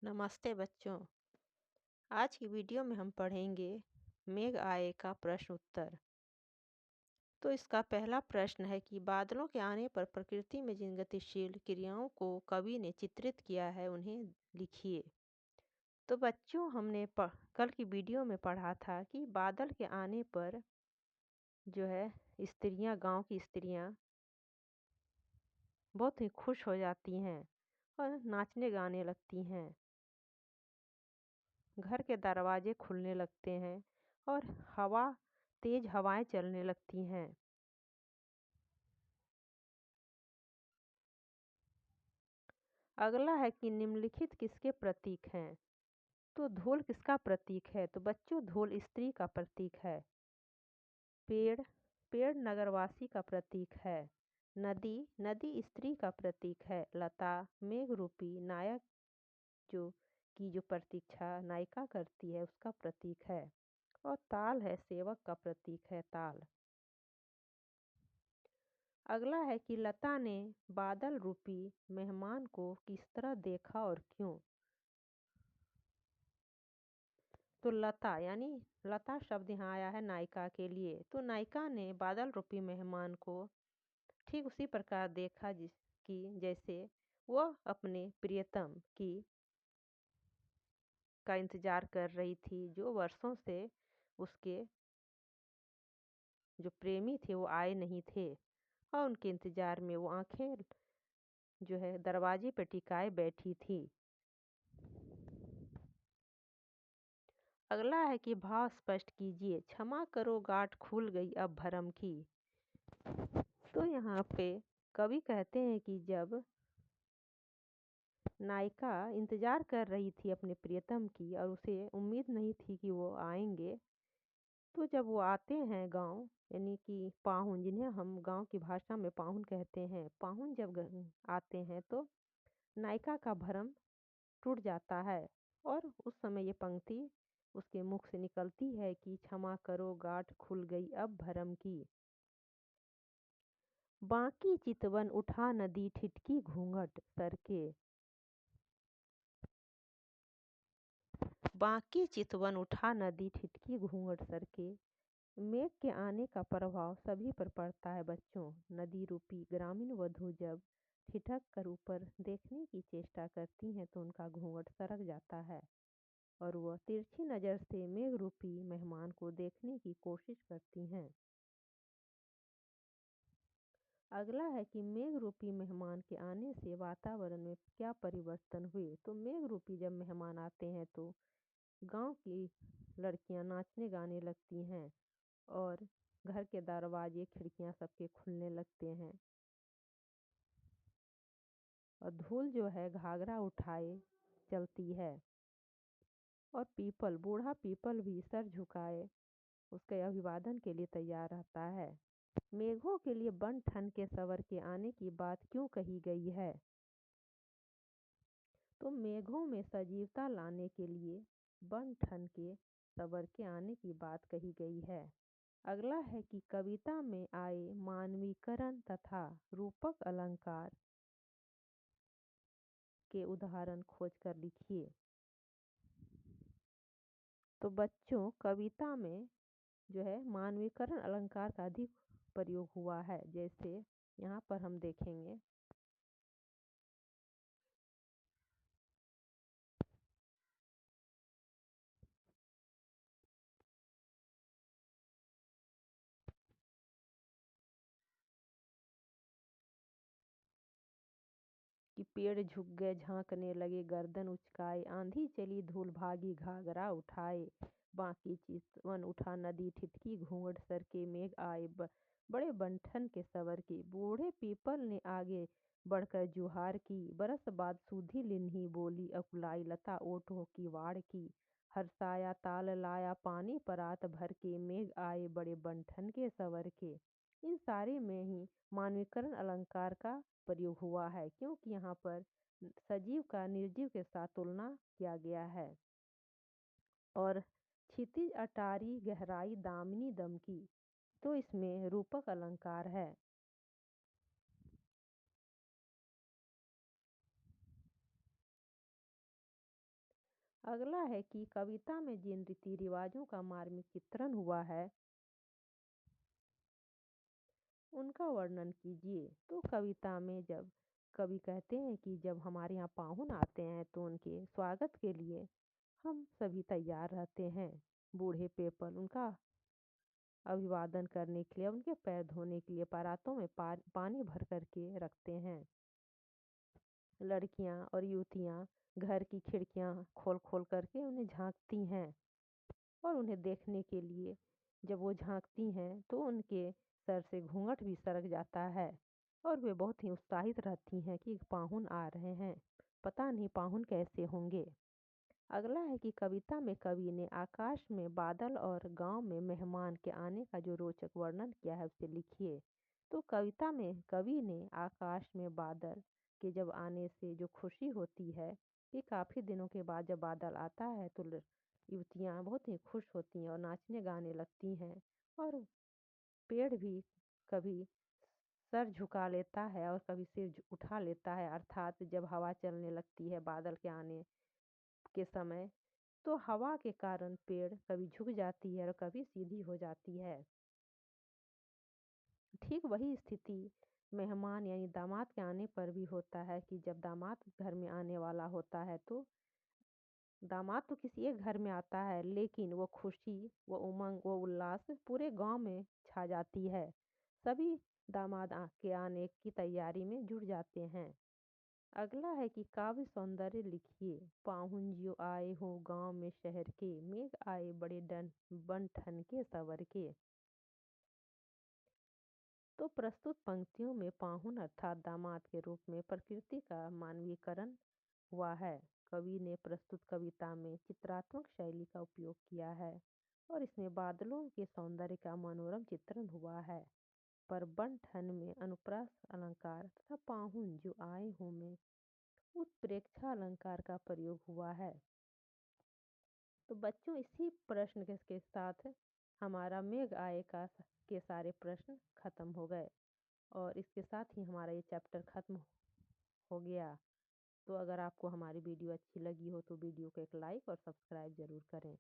नमस्ते बच्चों। आज की वीडियो में हम पढ़ेंगे मेघ आए का प्रश्न उत्तर। तो इसका पहला प्रश्न है कि बादलों के आने पर प्रकृति में जिन गतिशील क्रियाओं को कवि ने चित्रित किया है उन्हें लिखिए। तो बच्चों हमने कल की वीडियो में पढ़ा था कि बादल के आने पर जो है स्त्रियां, गांव की स्त्रियां बहुत ही खुश हो जाती हैं और नाचने गाने लगती हैं। घर के दरवाजे खुलने लगते हैं और तेज हवाएं चलने लगती हैं। अगला है कि निम्नलिखित किसके प्रतीक हैं। तो धूल किसका प्रतीक है। तो बच्चों धूल स्त्री का प्रतीक है। पेड़ पेड़ नगरवासी का प्रतीक है। नदी नदी स्त्री का प्रतीक है। लता मेघ रूपी नायक जो प्रतीक्षा नायिका करती है उसका प्रतीक है। और ताल है सेवक का प्रतीक है। ताल। अगला है कि लता ने बादल रूपी मेहमान को किस तरह देखा और क्यों। तो लता शब्द यहाँ आया है नायिका के लिए। तो नायिका ने बादल रूपी मेहमान को ठीक उसी प्रकार देखा जिसकी जैसे वह अपने प्रियतम की का इंतजार कर रही थी, जो वर्षों से उसके जो प्रेमी थे वो आए नहीं थे और उनके इंतजार में वो आंखें जो है दरवाजे पर टिकाए बैठी थी। अगला है कि भाव स्पष्ट कीजिए। क्षमा करो गांठ खुल गई अब भरम की। तो यहाँ पे कवि कहते हैं कि जब नायिका इंतजार कर रही थी अपने प्रियतम की और उसे उम्मीद नहीं थी कि वो आएंगे, तो जब वो आते हैं गांव, यानी कि पाहुन, जिन्हें हम गांव की भाषा में पाहुन कहते हैं, पाहुन जब आते हैं तो नायिका का भरम टूट जाता है और उस समय ये पंक्ति उसके मुख से निकलती है कि क्षमा करो गांठ खुल गई अब भरम की। बाकी चितवन उठा नदी ठिठकी घूंघट सर के। बाकी चितवन उठा नदी ठिठकी घूंघट सर के। मेघ के आने का प्रभाव सभी पर पड़ता है बच्चों। नदी रूपी ग्रामीण वधू जब ठिठक कर ऊपर देखने की चेष्टा करती हैं तो उनका घूंघट सरक जाता है और वह तिरछी नज़र से मेघ रूपी मेहमान को देखने की कोशिश करती हैं। अगला है कि मेघ रूपी मेहमान के आने से वातावरण में क्या परिवर्तन हुए। तो मेघ रूपी जब मेहमान आते हैं तो गांव की लड़कियां नाचने गाने लगती हैं और घर के दरवाजे खिड़कियां सबके खुलने लगते हैं और धूल जो है घाघरा उठाए चलती है और बूढ़ा पीपल भी सर झुकाए उसके अभिवादन के लिए तैयार रहता है। मेघों के लिए बन ठन के सवर के आने की बात क्यों कही गई है। तो मेघों में सजीवता लाने के लिए बन ठन के सवर के आने की बात कही गई है। अगला है कि कविता में आए मानवीकरण तथा रूपक अलंकार के उदाहरण खोजकर लिखिए। तो बच्चों कविता में जो है मानवीकरण अलंकार का अधिक प्रयोग हुआ है। जैसे यहाँ पर हम देखेंगे कि पेड़ झुक गए झांकने लगे गर्दन उचकाए, आंधी चली धूल भागी घाघरा उठाए, बाकी चितवन उठा नदी ठिठकी घूंघट सर के, मेघ आए बड़े बंठन के सवर के। बूढ़े पीपल ने आगे बढ़कर जुहार की, बरस बाद सूधी लिन्ही बोली, अकुलाई लता ओठों की वाड़ की, हर्षाया ताल लाया पानी परात भर के, मेघ आए बड़े बंठन के सवर के। इन सारे में ही मानवीकरण अलंकार का प्रयोग हुआ है, क्योंकि यहाँ पर सजीव का निर्जीव के साथ तुलना किया गया है। और क्षितिज अटारी गहराई दामिनी दम की, तो इसमें रूपक अलंकार है। अगला है कि कविता में जिन रीति रिवाजों का मार्मिक चित्रण हुआ है उनका वर्णन कीजिए। तो कविता में जब कवि कहते हैं कि जब हमारे यहाँ पाहुन आते हैं तो उनके स्वागत के लिए हम सभी तैयार रहते हैं। बूढ़े पीपल उनका अभिवादन करने के लिए, उनके पैर धोने के लिए परातों में पानी भर करके रखते हैं। लड़कियां और युवतियां घर की खिड़कियां खोल खोल करके उन्हें झांकती हैं और उन्हें देखने के लिए जब वो झांकती हैं तो उनके सर से घूंघट भी सरक जाता है और वे बहुत ही उत्साहित रहती हैं कि पाहुन आ रहे हैं, पता नहीं पाहुन कैसे होंगे। अगला है कि कविता में कवि ने आकाश में बादल और गांव में मेहमान के आने का जो रोचक वर्णन किया है उसे लिखिए। तो कविता में कवि ने आकाश में बादल के जब आने से जो खुशी होती है कि काफ़ी दिनों के बाद जब बादल आता है तो युवतियाँ बहुत ही खुश होती हैं और नाचने गाने लगती हैं और पेड़ भी कभी सर झुका लेता है और कभी सिर उठा लेता है, अर्थात जब हवा चलने लगती है बादल के आने के समय तो हवा के कारण पेड़ कभी झुक जाती है और कभी सीधी हो जाती है। ठीक वही स्थिति मेहमान यानी दामाद के आने पर भी होता है कि जब दामाद घर में आने वाला होता है तो दामाद तो किसी एक घर में आता है लेकिन वो खुशी, वो उमंग, वो उल्लास पूरे गांव में छा जाती है। सभी दामाद के आने की तैयारी में जुट जाते हैं। अगला है कि काव्य सौंदर्य लिखिए। पाहुन ज्यों आए हो गांव में शहर के, मेघ आए बड़े बन ठन के सवर के। तो प्रस्तुत पंक्तियों में पाहुन अर्थात दामाद के रूप में प्रकृति का मानवीकरण हुआ है। कवि ने प्रस्तुत कविता में चित्रात्मक शैली का उपयोग किया है और इसमें बादलों के सौंदर्य का मनोरम चित्रण हुआ है। पर बन ठन में अनुप्रास अलंकार तथा पाहुन जो आए हो में उत्प्रेक्षा अलंकार का प्रयोग हुआ है। तो बच्चों इसी प्रश्न के साथ हमारा मेघ आए का के सारे प्रश्न खत्म हो गए और इसके साथ ही हमारा ये चैप्टर खत्म हो गया। तो अगर आपको हमारी वीडियो अच्छी लगी हो तो वीडियो को एक लाइक और सब्सक्राइब जरूर करें।